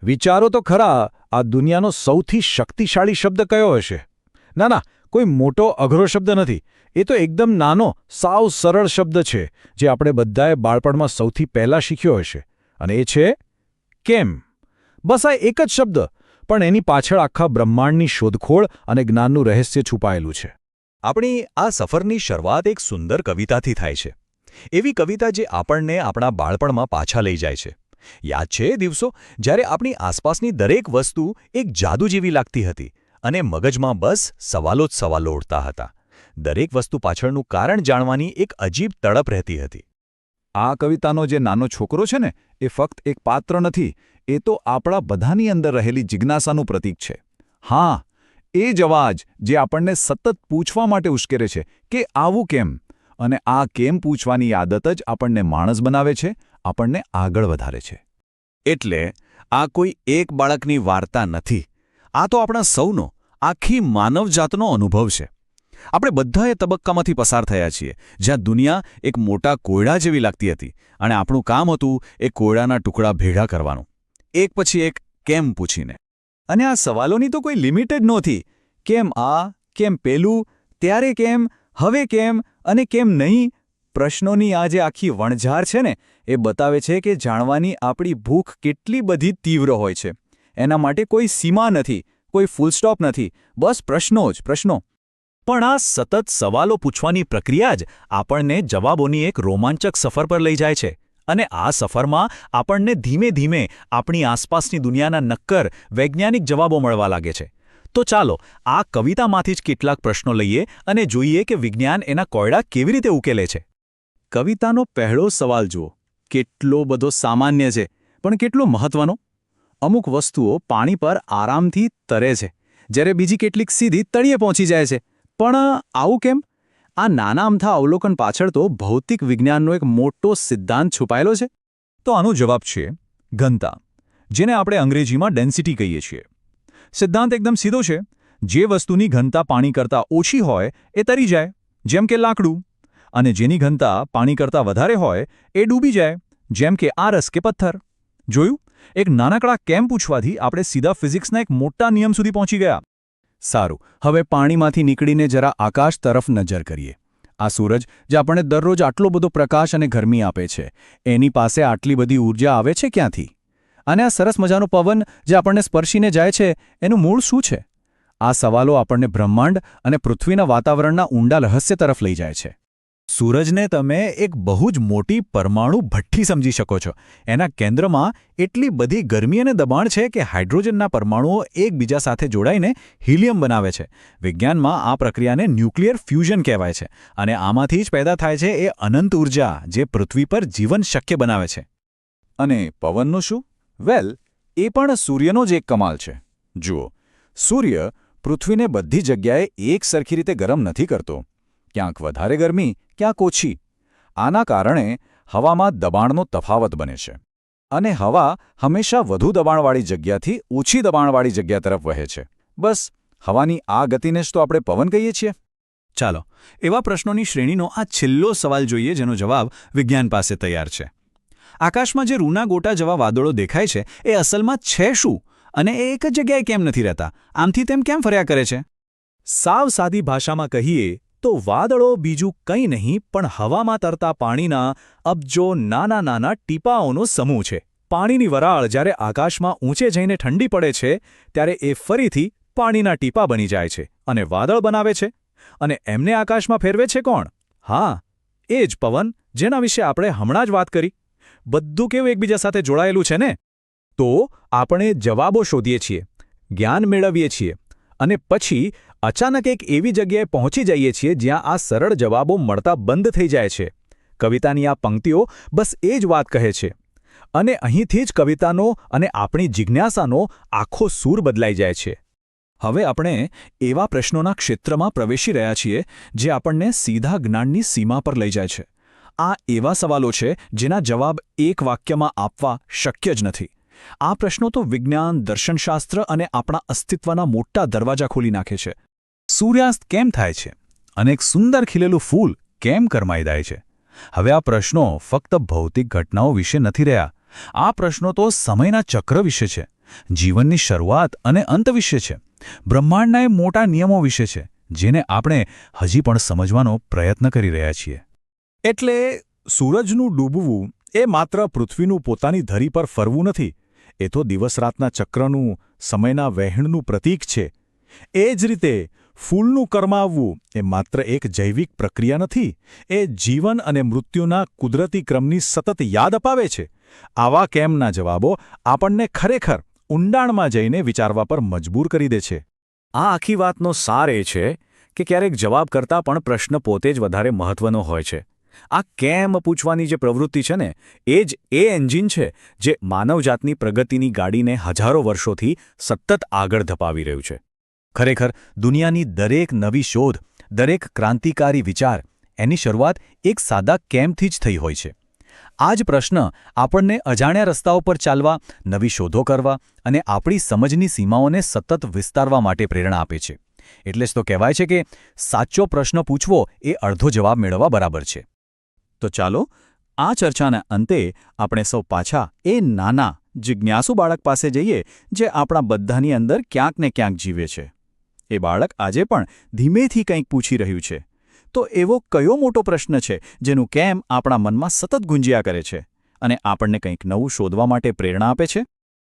વિચારો તો ખરા, આ દુનિયાનો સૌથી શક્તિશાળી શબ્દ કયો હશે? ના, કોઈ મોટો અઘરો શબ્દ નથી. એ તો એકદમ નાનો, સાવ સરળ શબ્દ છે, જે આપણે બધાએ બાળપણમાં સૌથી પહેલાં શીખ્યો હશે. અને એ છે કેમ. બસ આ એક જ શબ્દ, પણ એની પાછળ આખા બ્રહ્માંડની શોધખોળ અને જ્ઞાનનું રહસ્ય છુપાયેલું છે. આપણી આ સફરની શરૂઆત એક સુંદર કવિતાથી થાય છે. એવી કવિતા જે આપણને આપણા બાળપણમાં પાછા લઈ જાય છે. યાદ છે એ દિવસો જ્યારે આપણી આસપાસની દરેક વસ્તુ એક જાદુ જેવી લાગતી હતી અને મગજમાં બસ સવાલો જ સવાલો ઉઠતા હતા. દરેક વસ્તુ પાછળનું કારણ જાણવાની એક અજીબ તડપ રહેતી હતી. આ કવિતાનો જે નાનો છોકરો છે ને, એ ફક્ત એક પાત્ર નથી, એ તો આપણા બધાની અંદર રહેલી જિજ્ઞાસાનું પ્રતીક છે. હા, એ જ અવાજ જે આપણને સતત પૂછવા માટે ઉશ્કેરે છે કે આવું કેમ? અને આ કેમ પૂછવાની આદત જ આપણને માણસ બનાવે છે, આપણને આગળ વધારે છે. એટલે આ કોઈ એક બાળકની વાર્તા નથી. આ તો આપણા સૌનો, આખી માનવજાતનો અનુભવ છે. આપણે બધા એ તબક્કામાંથી પસાર થયા છીએ જ્યાં દુનિયા એક મોટા કોયડા જેવી લાગતી હતી અને આપણું કામ હતું એ કોયડાના ટુકડા ભેગા કરવાનું, એક પછી એક કેમ પૂછીને. અને આ સવાલોની તો કોઈ લિમિટ જ નહોતી. કેમ આ, કેમ પેલું, ત્યારે કેમ, હવે કેમ અને કેમ નહીં? પ્રશ્નોની આ જે આખી વણઝાર છે ને, એ બતાવે છે કે જાણવાની આપણી ભૂખ કેટલી બધી તીવ્ર હોય છે. એના માટે કોઈ સીમા નથી, કોઈ ફૂલસ્ટોપ નથી, બસ પ્રશ્નો જ પ્રશ્નો. પણ આ સતત સવાલો પૂછવાની પ્રક્રિયા જ આપણને જવાબોની એક રોમાંચક સફર પર લઈ જાય છે. અને આ સફરમાં આપણને ધીમે ધીમે આપણી આસપાસની દુનિયાના નક્કર વૈજ્ઞાનિક જવાબો મળવા લાગે છે. તો ચાલો આ કવિતામાંથી જ કેટલાક પ્રશ્નો લઈએ અને જોઈએ કે વિજ્ઞાન એના કોયડા કેવી રીતે ઉકેલે છે. કવિતાનો પહેલો સવાલ જુઓ. કેટલો બધો સામાન્ય છે, પણ કેટલો મહત્વનો. અમુક વસ્તુઓ પાણી પર આરામથી તરે છે, જ્યારે બીજી કેટલીક સીધી તળિયે પહોંચી જાય છે. પણ આવું કેમ? આ નાના અમથા અવલોકન પાછળ તો ભૌતિક વિજ્ઞાનનો એક મોટો સિદ્ધાંત છુપાયેલો છે. તો આનો જવાબ છે ઘનતા, જેને આપણે અંગ્રેજીમાં ડેન્સિટી કહીએ છીએ. સિદ્ધાંત એકદમ સીધો છે. જે વસ્તુની ઘનતા પાણી કરતાં ઓછી હોય એ તરી જાય, જેમ કે લાકડું. અને જેની ઘનતા પાણી કરતાં વધારે હોય એ ડૂબી જાય, જેમ કે આરસ કે પથ્થર. જોયું? એક નાનકડા કેમ પૂછવાથી આપણે સીધા ફિઝિક્સના એક મોટા નિયમ સુધી પહોંચી ગયા. સારું, હવે પાણીમાંથી નીકળીને જરા આકાશ તરફ નજર કરીએ. આ સૂરજ જે આપણને દરરોજ આટલો બધો પ્રકાશ અને ગરમી આપે છે, એની પાસે આટલી બધી ઊર્જા આવે છે ક્યાંથી? અને આ સરસ મજાનો પવન જે આપણને સ્પર્શીને જાય છે, એનું મૂળ શું છે? આ સવાલો આપણને બ્રહ્માંડ અને પૃથ્વીના વાતાવરણના ઊંડા રહસ્ય તરફ લઈ જાય છે. સૂરજને તમે એક બહુ જ મોટી પરમાણુ ભઠ્ઠી સમજી શકો છો. એના કેન્દ્રમાં એટલી બધી ગરમી અને દબાણ છે કે હાઇડ્રોજનના પરમાણુઓ એકબીજા સાથે જોડાઈને હિલિયમ બનાવે છે. વિજ્ઞાનમાં આ પ્રક્રિયાને ન્યુક્લિયર ફ્યુઝન કહેવાય છે. અને આમાંથી જ પેદા થાય છે એ અનંત ઊર્જા જે પૃથ્વી પર જીવન શક્ય બનાવે છે. અને પવનનું શું? વેલ, એ પણ સૂર્યનો જ એક કમાલ છે. જુઓ, સૂર્ય પૃથ્વીને બધી જગ્યાએ એક સરખી રીતે ગરમ નથી કરતો. ક્યાંક વધારે ગરમી, ક્યાંક ઓછી. આના કારણે હવામાં દબાણનો તફાવત બને છે. અને હવા હંમેશા વધુ દબાણવાળી જગ્યાથી ઓછી દબાણવાળી જગ્યા તરફ વહે છે. બસ હવાની આ ગતિને જ તો આપણે પવન કહીએ છીએ. ચાલો એવા પ્રશ્નોની શ્રેણીનો આ છેલ્લો સવાલ જોઈએ જેનો જવાબ વિજ્ઞાન પાસે તૈયાર છે. આકાશમાં જે રૂના ગોટા જેવા વાદળો દેખાય છે એ અસલમાં છે શું? અને એ એક જ જગ્યાએ કેમ નથી રહેતા? આમથી તેમ કેમ ફર્યા કરે છે? સાવ સાદી ભાષામાં કહીએ તો વાદળો બીજું કંઈ નહીં પણ હવામાં તરતા પાણીના અબજો નાના નાના ટીપાઓનો સમૂહ છે. પાણીની વરાળ જ્યારે આકાશમાં ઊંચે જઈને ઠંડી પડે છે, ત્યારે એ ફરીથી પાણીના ટીપા બની જાય છે અને વાદળ બનાવે છે. અને એમને આકાશમાં ફેરવે છે કોણ? હા, એ જ પવન, જેના વિશે આપણે હમણાં જ વાત કરી. બધું કેવું એકબીજા સાથે જોડાયેલું છે ને? તો આપણે જવાબો શોધીએ છીએ, જ્ઞાન મેળવીએ છીએ, અને પછી અચાનક એક એવી જગ્યાએ પહોંચી જઈએ છીએ જ્યાં આ સરળ જવાબો મળતા બંધ થઈ જાય છે. કવિતાની આ પંક્તિઓ બસ એ જ વાત કહે છે. અને અહીંથી જ કવિતાનો અને આપણી જિજ્ઞાસાનો આખો સૂર બદલાઈ જાય છે. હવે આપણે એવા પ્રશ્નોના ક્ષેત્રમાં પ્રવેશી રહ્યા છીએ જે આપણને સીધા જ્ઞાનની સીમા પર લઈ જાય છે. આ એવા સવાલો છે જેના જવાબ એક વાક્યમાં આપવા શક્ય જ નથી. આ પ્રશ્નો તો વિજ્ઞાન, દર્શનશાસ્ત્ર અને આપણા અસ્તિત્વના મોટા દરવાજા ખોલી નાખે છે. સૂર્યાસ્ત કેમ થાય છે? અને એક સુંદર ખીલેલું ફૂલ કેમ કરમાઈ જાય છે? હવે આ પ્રશ્નો ફક્ત ભૌતિક ઘટનાઓ વિશે નથી રહ્યા. આ પ્રશ્નો તો સમયના ચક્ર વિશે છે. જીવનની શરૂઆત અને અંત વિશે છે. બ્રહ્માંડના એ મોટા નિયમો વિશે છે જેને આપણે હજી પણ સમજવાનો પ્રયત્ન કરી રહ્યા છીએ. એટલે સૂરજનું ડૂબવું એ માત્ર પૃથ્વીનું પોતાની ધરી પર ફરવું નથી. એ તો દિવસ-રાતના ચક્રનું, સમયના વહેણનું પ્રતીક છે. એ જ રીતે ફૂલનું કરમાવવું એ માત્ર એક જૈવિક પ્રક્રિયા નથી. એ જીવન અને મૃત્યુના કુદરતી ક્રમની સતત યાદ અપાવે છે. આવા કેમના જવાબો આપણને ખરેખર ઊંડાણમાં જઈને વિચારવા પર મજબૂર કરી દે છે. આ આખી વાતનો સાર એ છે કે ક્યારેક જવાબ કરતાં પણ પ્રશ્ન પોતે જ વધારે મહત્વનો હોય છે. આ કેમ પૂછવાની જે પ્રવૃત્તિ છે ને, એ જ એ એન્જિન છે જે માનવજાતની પ્રગતિની ગાડીને હજારો વર્ષોથી સતત આગળ ધપાવી રહ્યું છે. ખરેખર દુનિયાની દરેક નવી શોધ, દરેક ક્રાંતિકારી વિચાર, એની શરૂઆત એક સાદા કેમથી જ થઈ હોય છે. આ જ પ્રશ્ન આપણને અજાણ્યા રસ્તાઓ પર ચાલવા, નવી શોધો કરવા અને આપણી સમજની સીમાઓને સતત વિસ્તારવા માટે પ્રેરણા આપે છે. એટલે જ તો કહેવાય છે કે સાચો પ્રશ્ન પૂછવો એ અડધો જવાબ મેળવવા બરાબર છે. તો ચાલો આ ચર્ચાના અંતે આપણે સૌ પાછા એ નાના, જિજ્ઞાસુ બાળક પાસે જઈએ જે આપણા બધાની અંદર ક્યાંક ને ક્યાંક જીવે છે. એ બાળક આજે પણ ધીમેથી કંઈક પૂછી રહ્યું છે. તો એવો કયો મોટો પ્રશ્ન છે જેનું કેમ આપણા મનમાં સતત ગુંજ્યા કરે છે અને આપણને કંઈક નવું શોધવા માટે પ્રેરણા આપે છે?